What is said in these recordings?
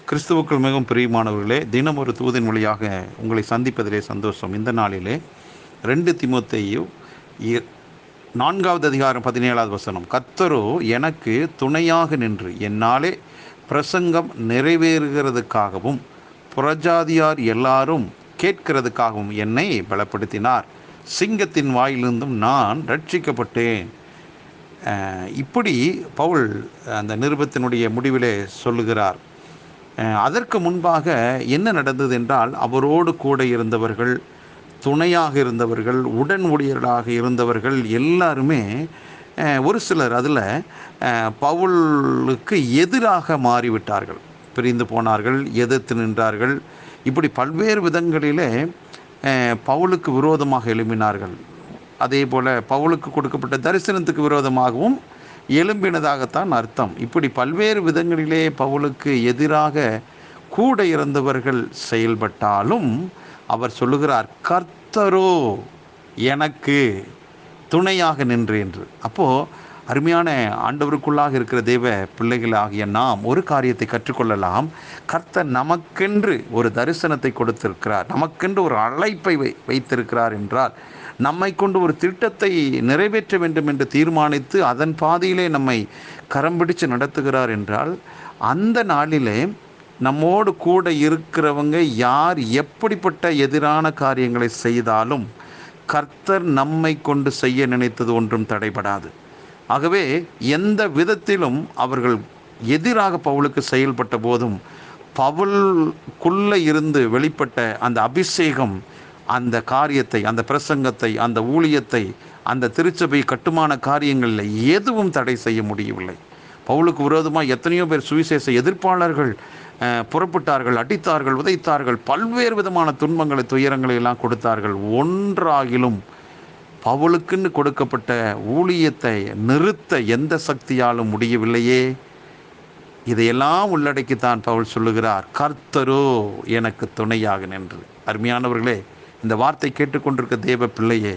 கிறிஸ்துவுக்குள் மிகவும் பிரியமானவர்களே, தினம் ஒரு தூதின் வழியாக உங்களை சந்திப்பதிலே சந்தோஷம். இந்த நாளிலே 2 தீமோத்தேயு 4வது அதிகாரம் 17வது வசனம். கர்த்தரோ எனக்கு துணையாக நின்று என்னாலே பிரசங்கம் நிறைவேறுகிறதுக்காகவும் புறஜாதியார் எல்லாரும் கேட்கிறதுக்காகவும் என்னை பலப்படுத்தினார். சிங்கத்தின் வாயிலிருந்தும் நான் ரட்சிக்கப்பட்டேன். இப்படி பவுல் அந்த நிருபத்தினுடைய முடிவிலே சொல்லுகிறார். அதற்கு முன்பாக என்ன நடந்தது என்றால், அவரோடு கூட இருந்தவர்கள், துணையாக இருந்தவர்கள், உடன் ஊழியர்களாக இருந்தவர்கள் எல்லாருமே ஒரு சிலர் அதில் பவுலுக்கு எதிராக மாறிவிட்டார்கள், பிரிந்து போனார்கள், எதிர்த்து நின்றார்கள். இப்படி பல்வேறு விதங்களிலே பவுலுக்கு விரோதமாக எழும்பினார்கள். அதே போல் பவுலுக்கு கொடுக்கப்பட்ட தரிசனத்துக்கு விரோதமாகவும் எழும்பினதாகத்தான் அர்த்தம். இப்படி பல்வேறு விதங்களிலே பவுலுக்கு எதிராக கூட இருந்தவர்கள் செயல்பட்டாலும் அவர் சொல்லுகிறார், கர்த்தரோ எனக்கு துணையாக நின்று என்று. அப்போது அருமையான ஆண்டவருக்குள்ளாக இருக்கிற தேவ பிள்ளைகளாகிய நாம் ஒரு காரியத்தை கற்றுக்கொள்ளலாம். கர்த்தர் நமக்கென்று ஒரு தரிசனத்தை கொடுத்திருக்கிறார், நமக்கென்று ஒரு அழைப்பை வைத்திருக்கிறார் என்றால், நம்மை கொண்டு ஒரு திட்டத்தை நிறைவேற்ற வேண்டும் என்று தீர்மானித்து அதன் பாதையிலே நம்மை கரம் பிடித்து நடத்துகிறார் என்றால், அந்த நாளிலே நம்மோடு கூட இருக்கிறவங்க யார் எப்படிப்பட்ட எதிரான காரியங்களை செய்தாலும் கர்த்தர் நம்மை கொண்டு செய்ய நினைத்தது ஒன்றும் தடைபடாது. ஆகவே எந்த விதத்திலும் அவர்கள் எதிராக பவுலுக்கு செயல்பட்ட போதும் பவுலுக்குள்ளே இருந்து வெளிப்பட்ட அந்த அபிஷேகம் அந்த காரியத்தை, அந்த பிரசங்கத்தை, அந்த ஊழியத்தை, அந்த திருச்சபை கட்டுமான காரியங்களில் எதுவும் தடை செய்ய முடியவில்லை. பவுலுக்கு விரோதமாக எத்தனையோ பேர் சுவிசேஷ எதிர்ப்பாளர்கள் புறப்பட்டார்கள், அடித்தார்கள், உதைத்தார்கள், பல்வேறு விதமான துன்பங்களை, துயரங்களை எல்லாம் கொடுத்தார்கள். ஒன்றாகிலும் பவுலுக்குன்னு கொடுக்கப்பட்ட ஊழியத்தை நிறுத்த எந்த சக்தியாலும் முடியவில்லையே. இதையெல்லாம் உள்ளடக்கித்தான் பவுல் சொல்லுகிறார், கர்த்தரோ எனக்கு துணையாக நின்று. அருமையானவர்களே, இந்த வார்த்தை கேட்டுக்கொண்டிருக்க தேவ பிள்ளையே,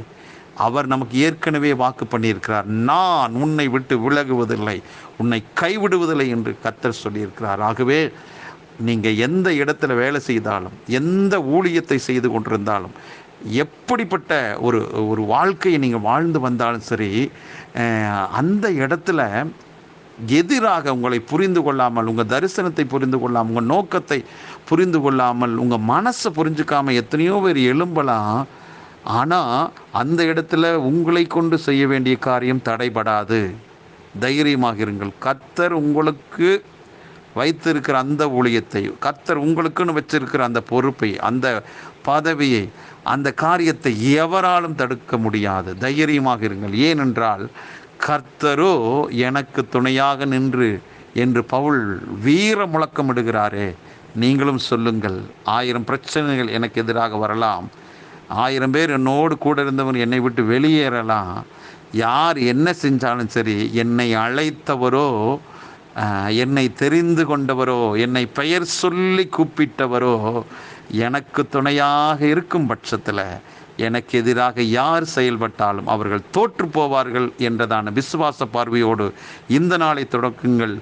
அவர் நமக்கு ஏற்கனவே வாக்கு பண்ணியிருக்கிறார். நான் உன்னை விட்டு விலகுவதில்லை, உன்னை கைவிடுவதில்லை என்று கர்த்தர் சொல்லியிருக்கிறார். ஆகவே நீங்கள் எந்த இடத்துல வேலை செய்தாலும், எந்த ஊழியத்தை செய்து கொண்டிருந்தாலும், எப்படிப்பட்ட ஒரு வாழ்க்கையை நீங்கள் வாழ்ந்து வந்தாலும் சரி, அந்த இடத்துல எதிராக உங்களை புரிந்து கொள்ளாமல், உங்கள் தரிசனத்தை புரிந்து கொள்ளாமல், உங்கள் நோக்கத்தை புரிந்து கொள்ளாமல், உங்கள் மனசை புரிஞ்சுக்காமல் எத்தனையோ பேர் எழும்பலாம். ஆனால் அந்த இடத்துல உங்களை கொண்டு செய்ய வேண்டிய காரியம் தடைபடாது. தைரியமாக இருங்கள். கர்த்தர் உங்களுக்கு வைத்திருக்கிற அந்த ஊழியத்தை, கர்த்தர் உங்களுக்குன்னு வச்சிருக்கிற அந்த பொறுப்பை, அந்த பதவியை, அந்த காரியத்தை எவராலும் தடுக்க முடியாது. தைரியமாக இருங்கள். ஏனென்றால் கர்த்தரோ எனக்கு துணையாக நின்று என்று பவுல் வீர முழக்கமிடுகிறாரே. நீங்களும் சொல்லுங்கள், 1000 பிரச்சனைகள் எனக்கு எதிராக வரலாம், 1000 பேர் என்னோடு கூட இருந்தவன் என்னை விட்டு வெளியேறலாம், யார் என்ன செஞ்சாலும் சரி, என்னை அழைத்தவரோ, என்னை தெரிந்து கொண்டவரோ, என்னை பெயர் சொல்லி கூப்பிட்டவரோ எனக்கு துணையாக இருக்கும் பட்சத்தில் எனக்கு எதிராக யார் செயல்பட்டாலும் அவர்கள் தோற்று போவார்கள் என்றதான விசுவாச பார்வையோடு இந்த நாளை தொடக்குங்கள்.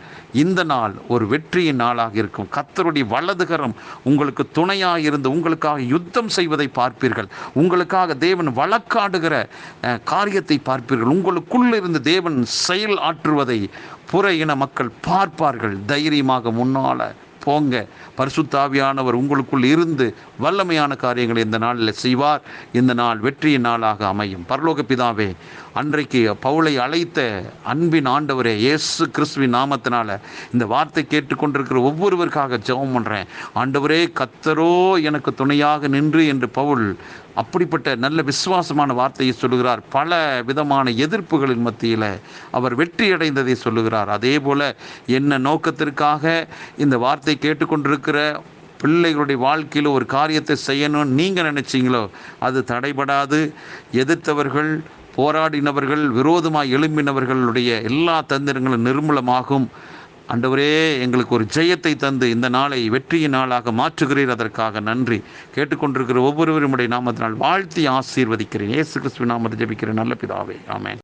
இந்த நாள் ஒரு வெற்றியின் நாளாக இருக்கும். கர்த்தருடைய வலதுகரம் உங்களுக்கு துணையாக இருந்து உங்களுக்காக யுத்தம் செய்வதை பார்ப்பீர்கள். உங்களுக்காக தேவன் வழக்காடுகிற காரியத்தை பார்ப்பீர்கள். உங்களுக்குள்ளிருந்து தேவன் செயல் ஆற்றுவதை புற இன மக்கள் பார்ப்பார்கள். தைரியமாக முன்னால் போங்க. பரிசுத்த ஆவியானவர் உங்களுக்குள் இருந்து வல்லமையான காரியங்களை இந்த நாளில் செய்வார். இந்த நாள் வெற்றியின் நாளாக அமையும். பரலோக பிதாவே, அன்றைக்கு பவுலை அழைத்த அன்பின் ஆண்டவரே, இயேசு கிறிஸ்துவின் நாமத்தினால இந்த வார்த்தை கேட்டுக்கொண்டிருக்கிற ஒவ்வொருவருக்காக ஜெபம் பண்ணுறேன். ஆண்டவரே, கர்த்தரோ எனக்கு துணையாக நின்று என்று பவுல் அப்படிப்பட்ட நல்ல விசுவாசமான வார்த்தையை சொல்லுகிறார். பல விதமான எதிர்ப்புகளின் மத்தியில் அவர் வெற்றியடைந்ததை சொல்லுகிறார். அதே போல் என்ன நோக்கத்திற்காக இந்த வார்த்தை கேட்டுக்கொண்டிருக்கிற பிள்ளைகளுடைய வாழ்க்கையில் ஒரு காரியத்தை செய்யணும்னு நீங்கள் நினச்சிங்களோ அது தடைபடாது. எதிர்த்தவர்கள், போராடினவர்கள், விரோதமாக எழும்பினவர்களுடைய எல்லா தந்திரங்களும் நிர்மூலமாகும். ஆண்டவரே, எங்களுக்கு ஒரு ஜெயத்தை தந்து இந்த நாளை வெற்றியின் நாளாக மாற்றுகிறீர். அதற்காக நன்றி. கேட்டுக்கொண்டிருக்கிற ஒவ்வொருவருடைய நாமத்தினால் வாழ்த்தி ஆசீர்வதிக்கிறேன். இயேசு கிறிஸ்துவின் நாமத்தில் ஜெபிக்கிறேன் நல்ல பிதாவே, ஆமென்.